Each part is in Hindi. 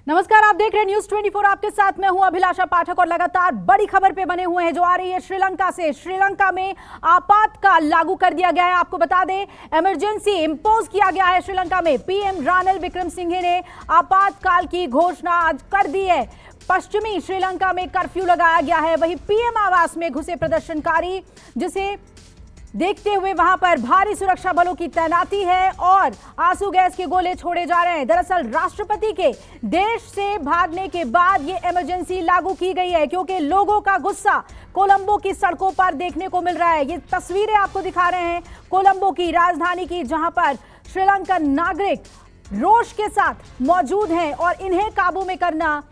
नमस्कार, आप देख रहे हैं न्यूज 24। आपके साथ मैं हूं अभिलाषा पाठक और लगातार बड़ी खबर पे बने हुए हैं जो आ रही है श्रीलंका से। श्रीलंका में आपातकाल लागू कर दिया गया है। आपको बता दें, इमरजेंसी इंपोज किया गया है श्रीलंका में। पीएम रानिल विक्रमसिंघे ने आपातकाल की घोषणा आज कर दी है। पश्चिमी श्रीलंका में कर्फ्यू लगाया गया है। वहीं पीएम आवास में घुसे प्रदर्शनकारी, जिसे देखते हुए वहां पर भारी सुरक्षा बलों की तैनाती है और आंसू गैस के गोले छोड़े जा रहे हैं। दरअसल राष्ट्रपति के देश से भागने के बाद ये इमरजेंसी लागू की गई है, क्योंकि लोगों का गुस्सा कोलंबो की सड़कों पर देखने को मिल रहा है। ये तस्वीरें आपको दिखा रहे हैं कोलंबो की, राजधानी की, जहां पर श्रीलंकन नागरिक रोष के साथ मौजूद हैं और इन्हें काबू में करना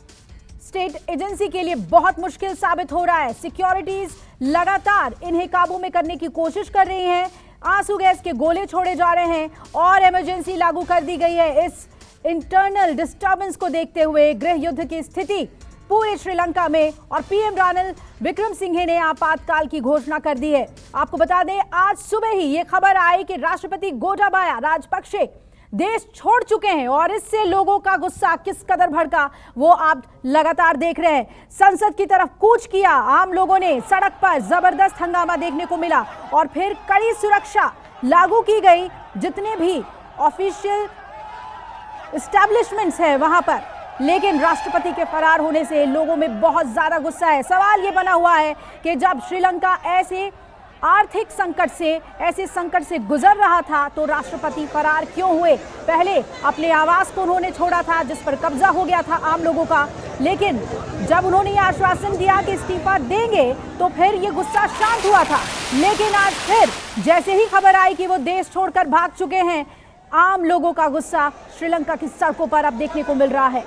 स्टेट एजेंसी के लिए बहुत मुश्किल साबित हो रहा है। सिक्योरिटीज लगातार इन्हें काबू में करने की कोशिश कर रही हैं। आंसू गैस के गोले छोड़े जा रहे हैं और इमरजेंसी लागू कर दी गई है। इस इंटरनल डिस्टर्बेंस को देखते हुए गृह युद्ध की स्थिति पूरे श्रीलंका में और पीएम रानिल विक्रमसिंघे ने आपातकाल की घोषणा कर दी है। आपको बता दें, आज सुबह ही ये खबर आई कि राष्ट्रपति गोटाबाया राजपक्षे देश छोड़ चुके हैं और इससे लोगों का गुस्सा किस कदर भड़का वो आप लगातार देख रहे हैं। संसद की तरफ कूच किया आम लोगों ने, सड़क पर जबरदस्त हंगामा देखने को मिला और फिर कड़ी सुरक्षा लागू की गई। जितने भी ऑफिशियल एस्टैब्लिशमेंट्स हैं वहां पर, लेकिन राष्ट्रपति के फरार होने से लोगों में बहुत ज्यादा गुस्सा है। सवाल ये बना हुआ है कि जब श्रीलंका ऐसे आर्थिक संकट से, ऐसे संकट से गुजर रहा था, तो राष्ट्रपति फरार क्यों हुए? पहले अपने आवास को उन्होंने छोड़ा था जिस पर कब्जा हो गया था आम लोगों का, लेकिन जब उन्होंने ये आश्वासन दिया कि इस्तीफा देंगे तो फिर ये गुस्सा शांत हुआ था। लेकिन आज फिर जैसे ही खबर आई कि वो देश छोड़कर भाग चुके हैं, आम लोगों का गुस्सा श्रीलंका की सड़कों पर अब देखने को मिल रहा है।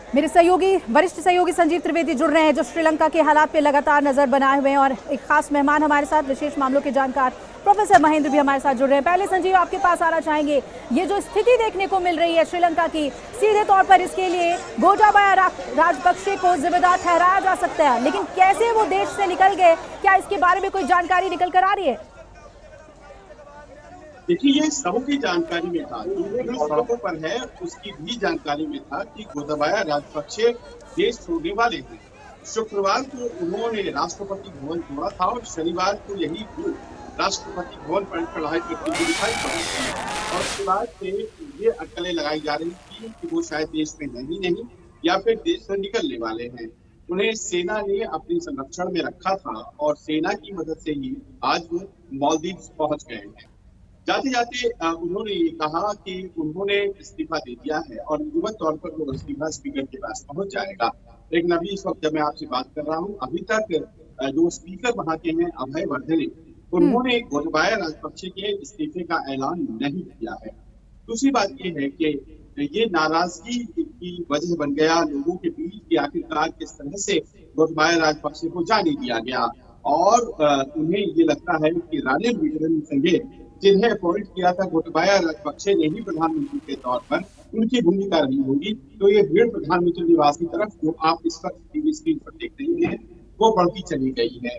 मेरे सहयोगी, वरिष्ठ सहयोगी संजीव त्रिवेदी जुड़ रहे हैं, जो श्रीलंका के हालात पे लगातार नजर बनाए हुए हैं, और एक खास मेहमान हमारे साथ, विशेष मामलों के जानकार प्रोफेसर महेंद्र भी हमारे साथ जुड़ रहे हैं। पहले संजीव, आपके पास आना चाहेंगे, ये जो स्थिति देखने को मिल रही है श्रीलंका की, सीधे तौर पर इसके लिए गोटाबाया राजपक्षे को जिम्मेदार ठहराया जा सकता है, लेकिन कैसे वो देश से निकल गए, क्या इसके बारे में कोई जानकारी निकल कर आ रही है? देखिए, ये सबकी जानकारी में था, जो सड़कों पर है उसकी भी जानकारी में था कि गोटाबाया राजपक्षे देश छोड़ने वाले थे। शुक्रवार को उन्होंने राष्ट्रपति भवन छोड़ा था और शनिवार को यही ग्रुप राष्ट्रपति भवन पर चढ़ाई करते हुए दिखाई पड़ा था। और उसके बाद से ये अटकलें लगाई जा रही थी कि वो शायद देश में नहीं या फिर देश से निकलने वाले हैं। उन्हें सेना ने अपने संरक्षण में रखा था और सेना की मदद से ही आज वो मालदीव पहुंच गए हैं। जाते जाते उन्होंने ये कहा कि उन्होंने इस्तीफा दे दिया है और नियमित तौर पर वो इस्तीफा स्पीकर के पास पहुंच जाएगा। लेकिन अभी इस वक्त जब मैं आपसे बात कर रहा हूं, अभी तक जो स्पीकर वहां के हैं अभय वर्धने, उन्होंने गोटाबाया राजपक्षे के इस्तीफे का ऐलान नहीं किया है। दूसरी बात ये है कि ये नाराजगी की वजह बन गया लोगों के बीच कि आखिरकार किस तरह से गोटाबाया राजपक्षे को जाने दिया गया, और उन्हें ये लगता है कि रानिल विक्रमसिंघे, जिन्हें अपॉइंट किया था गोटाबाया राजपक्षे ने ही प्रधानमंत्री के तौर पर, उनकी भूमिका रही होगी। तो ये भीड़ प्रधानमंत्री निवास की तरफ, जो आप इस वक्त टीवी स्क्रीन पर देख रही हैं, वो बढ़ती चली गई है।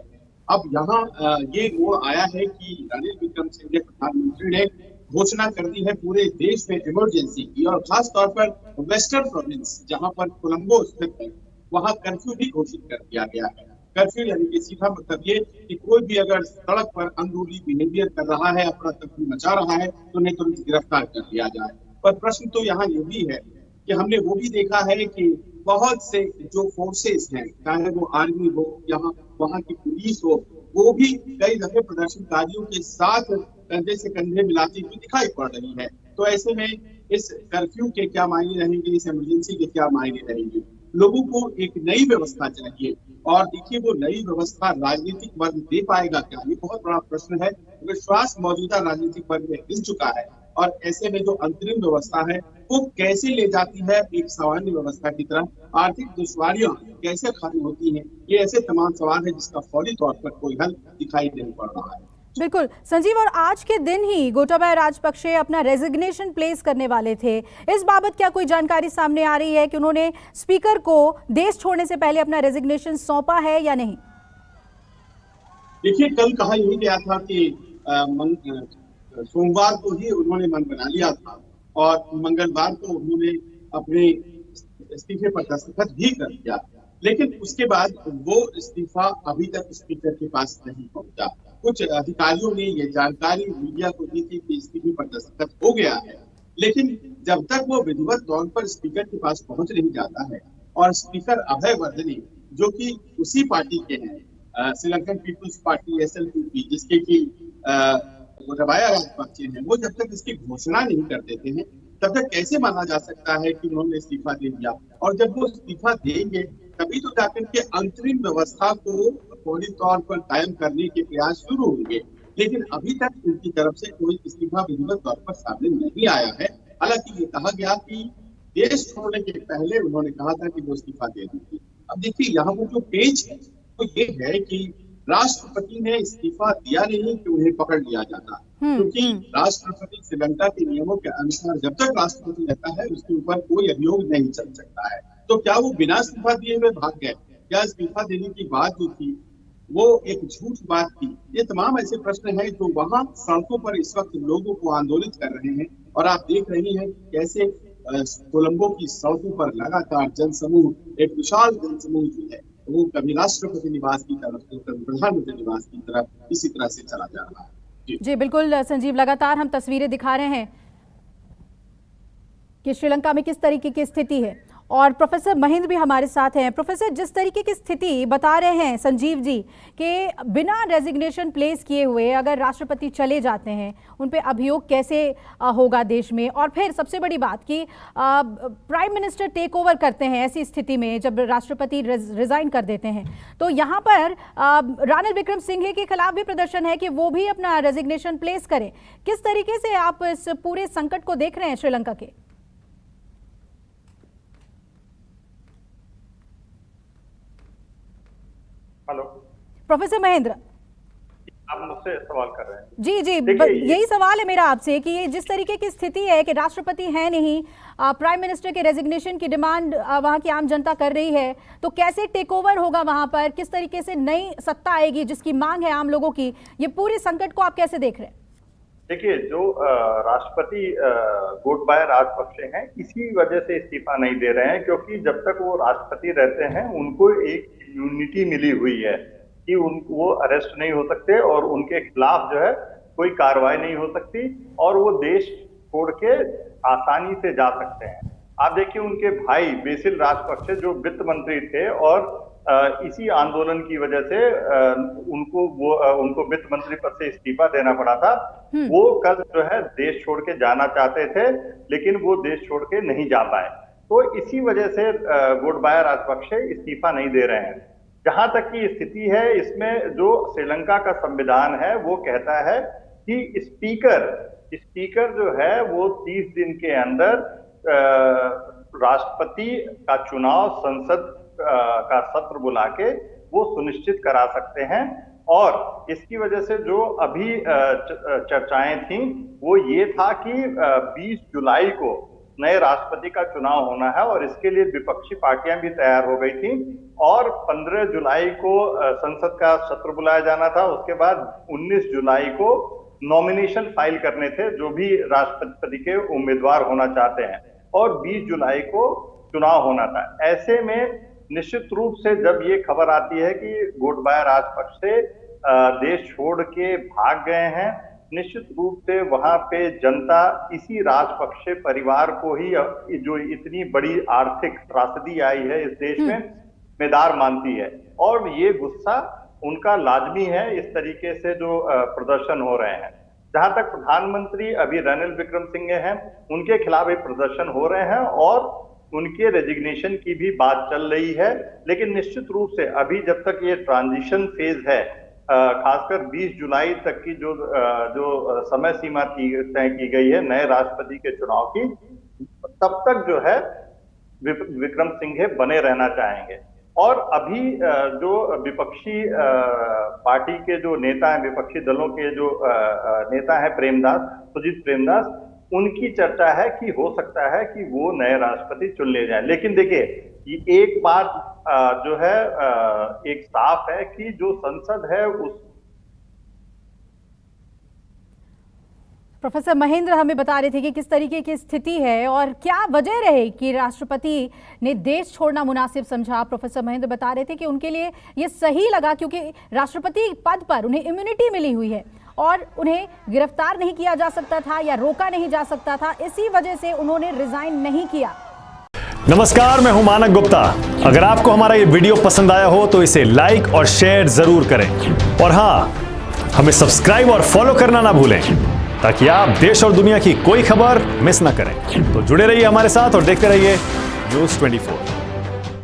अब यहाँ ये मोड़ आया है कि रानिल विक्रमसिंघे प्रधानमंत्री ने घोषणा कर दी है पूरे देश में इमरजेंसी की, और खास तौर पर वेस्टर्न प्रोविंस जहाँ पर कोलंबो स्थित है, वहाँ कर्फ्यू भी घोषित कर दिया गया है। कर्फ्यू यानी कि सीधा मतलब ये कि कोई भी अगर सड़क पर अनरूली बिहेवियर कर रहा है, अफरा तफरी मचा रहा है, तो उन्हें तुरंत गिरफ्तार कर लिया जाए। पर प्रश्न तो यहाँ ये भी है कि हमने वो भी देखा है कि बहुत से जो फोर्सेस हैं, चाहे वो आर्मी हो, यहाँ वहाँ की पुलिस हो, वो भी कई दफे प्रदर्शनकारियों के साथ कंधे से कंधे मिलाती हुई दिखाई पड़ रही है। तो ऐसे में इस कर्फ्यू के क्या मायने रहेंगे, इस इमरजेंसी के क्या मायने रहेंगे? लोगों को एक नई व्यवस्था चाहिए, और देखिए वो नई व्यवस्था राजनीतिक वर्ग दे पाएगा क्या, ये बहुत बड़ा प्रश्न है। विश्वास मौजूदा राजनीतिक वर्ग में हिल चुका है, और ऐसे में जो अंतरिम व्यवस्था है वो कैसे ले जाती है एक सामान्य व्यवस्था की तरफ, आर्थिक दुश्वारियां कैसे खत्म होती हैं, ये ऐसे तमाम सवाल है जिसका फौरी तौर पर कोई हल दिखाई नहीं पड़ रहा है। बिल्कुल संजीव, और आज के दिन ही गोटाबाया राजपक्षे अपना रेजिग्नेशन प्लेस करने वाले थे। इस बाबत क्या कोई जानकारी सामने आ रही है कि उन्होंने स्पीकर को देश छोड़ने से पहले अपना रेजिग्नेशन सौंपा है या नहीं? देखिए, कल कहा यही गया था कि सोमवार को ही उन्होंने मन बना लिया था और मंगलवार को उन्होंने अपने इस्तीफे पर दस्तखत भी कर दिया। लेकिन उसके बाद वो इस्तीफा अभी तक स्पीकर के पास नहीं पहुंचा। कुछ अधिकारियों ने ये जानकारी मीडिया को दी थी कि इस्तीफे पर दस्तखत हो गया है, लेकिन जब तक वो विधिवत तौर पर स्पीकर के पास पहुंच नहीं जाता है और स्पीकर अभय वर्धने जो कि उसी पार्टी के हैं, श्रीलंकन पीपुल्स पार्टी SLPP, जिसके की गोटाबाया राजपक्षे हैं, वो जब तक इसकी घोषणा नहीं कर देते हैं तब तक कैसे माना जा सकता है कि उन्होंने इस्तीफा दे दिया। और जब वो इस्तीफा देंगे तभी तो जाकर के अंतरिम व्यवस्था को फौरी तौर पर कायम करने के प्रयास शुरू होंगे। लेकिन अभी तक उनकी तरफ से कोई इस्तीफा विधिवत तौर पर सामने नहीं आया है। हालांकि ये कहा गया कि देश छोड़ने के पहले उन्होंने कहा था कि वो इस्तीफा दे देंगे। अब देखिए यहाँ पर जो पेच है वो ये है कि राष्ट्रपति ने इस्तीफा दिया नहीं कि उन्हें पकड़ लिया जाता, क्योंकि राष्ट्रपति श्रीलंका के नियमों के अनुसार जब तक राष्ट्रपति रहता है उसके ऊपर कोई अभियोग नहीं चल सकता है। तो क्या वो बिना इस्तीफा दिए हुए भाग गए? क्या इस्तीफा देने की बात जो थी वो एक झूठ बात थी? ये तमाम ऐसे प्रश्न हैं जो वहां सड़कों पर इस वक्त लोगों को आंदोलित कर रहे हैं। और आप देख रही हैं कैसे कोलंबो की सड़कों पर लगातार जनसमूह, एक विशाल जनसमूह जो है वो कभी राष्ट्रपति निवास की तरफ तो कभी प्रधानमंत्री निवास की तरफ इसी तरह से चला जा रहा है। जी बिल्कुल संजीव, लगातार हम तस्वीरें दिखा रहे हैं कि श्रीलंका में किस तरीके की स्थिति है। और प्रोफेसर महेंद्र भी हमारे साथ हैं। प्रोफेसर, जिस तरीके की स्थिति बता रहे हैं संजीव जी कि बिना रेजिग्नेशन प्लेस किए हुए अगर राष्ट्रपति चले जाते हैं उन पे अभियोग कैसे होगा देश में, और फिर सबसे बड़ी बात कि प्राइम मिनिस्टर टेक ओवर करते हैं ऐसी स्थिति में जब राष्ट्रपति रिजाइन कर देते हैं, तो यहाँ पर रानिल विक्रमसिंघे के खिलाफ भी प्रदर्शन है कि वो भी अपना रेजिग्नेशन प्लेस करें। किस तरीके से आप इस पूरे संकट को देख रहे हैं श्रीलंका के? हेलो प्रोफेसर महेंद्र, आप मुझसे सवाल कर रहे हैं? जी जी, यही सवाल है मेरा आपसे कि ये जिस तरीके की स्थिति है कि राष्ट्रपति है नहीं, प्राइम मिनिस्टर के रेजिग्नेशन की डिमांड वहां की आम जनता कर रही है, तो कैसे टेक ओवर होगा वहां पर, किस तरीके से नई सत्ता आएगी जिसकी मांग है आम लोगों की, ये पूरे संकट को आप कैसे देख रहे हैं? देखिए, जो राष्ट्रपति गोटाबाया राजपक्षे हैं इसी वजह से इस्तीफा नहीं दे रहे हैं, क्योंकि जब तक वो राष्ट्रपति रहते हैं उनको एक इम्यूनिटी मिली हुई है कि वो अरेस्ट नहीं हो सकते और उनके खिलाफ जो है कोई कार्रवाई नहीं हो सकती और वो देश छोड़ के आसानी से जा सकते हैं। आप देखिए, उनके भाई बेसिल राजपक्षे जो वित्त मंत्री थे और इसी आंदोलन की वजह से उनको वित्त मंत्री पद से इस्तीफा देना पड़ा था। वो कल जो है देश छोड़ के जाना चाहते थे, लेकिन वो देश छोड़ के नहीं जा पाए। तो इसी वजह से गोटाबाया राजपक्षे इस्तीफा नहीं दे रहे हैं। जहां तक की स्थिति है, इसमें जो श्रीलंका का संविधान है वो कहता है कि स्पीकर जो है वो 30 दिन के अंदर राष्ट्रपति का चुनाव संसद का सत्र बुला के वो सुनिश्चित करा सकते हैं। और इसकी वजह से जो अभी चर्चाएं थी वो ये था कि 20 जुलाई को नए राष्ट्रपति का चुनाव होना है और इसके लिए विपक्षी पार्टियां भी तैयार हो गई थी और 15 जुलाई को संसद का सत्र बुलाया जाना था। उसके बाद 19 जुलाई को नॉमिनेशन फाइल करने थे जो भी राष्ट्रपति के उम्मीदवार होना चाहते हैं और 20 जुलाई को चुनाव होना था। ऐसे में निश्चित रूप से जब ये खबर आती है कि गोटाबाया राजपक्षे देश छोड़ के भाग गए हैं, निश्चित रूप से वहां पे जनता इसी राजपक्षे परिवार को ही जो इतनी बड़ी आर्थिक त्रासदी आई है इस देश में जिम्मेदार मानती है और ये गुस्सा उनका लाजमी है इस तरीके से जो प्रदर्शन हो रहे हैं। जहां तक प्रधानमंत्री अभी रानिल विक्रमसिंघे हैं, उनके खिलाफ भी प्रदर्शन हो रहे हैं और उनके रेजिग्नेशन की भी बात चल रही है। लेकिन निश्चित रूप से अभी जब तक ये ट्रांजिशन फेज है, खासकर 20 जुलाई तक की जो समय सीमा तय की गई है नए राष्ट्रपति के चुनाव की, तब तक जो है विक्रमसिंघे बने रहना चाहेंगे। और अभी जो विपक्षी पार्टी के जो नेता हैं, विपक्षी दलों के जो नेता हैं सुजीत प्रेमदास, उनकी चर्चा है कि हो सकता है कि वो नए राष्ट्रपति चुन ले जाए। लेकिन देखिए, ये एक बात जो है एक साफ है कि जो संसद है प्रोफेसर महेंद्र हमें बता रहे थे कि किस तरीके की स्थिति है और क्या वजह रहे कि राष्ट्रपति ने देश छोड़ना मुनासिब समझा। प्रोफेसर महेंद्र बता रहे थे कि उनके लिए ये सही लगा क्योंकि राष्ट्रपति पद पर उन्हें इम्यूनिटी मिली हुई है और उन्हें गिरफ्तार नहीं किया जा सकता था या रोका नहीं जा सकता था, इसी वजह से उन्होंने रिजाइन नहीं किया। नमस्कार, मैं हूं मानक गुप्ता। अगर आपको हमारा ये वीडियो पसंद आया हो तो इसे लाइक और शेयर जरूर करें और हाँ, हमें सब्सक्राइब और फॉलो करना ना भूलें ताकि आप देश और दुनिया की कोई खबर मिस ना करें। तो जुड़े रहिए हमारे साथ और देखते रहिए न्यूज़ 24।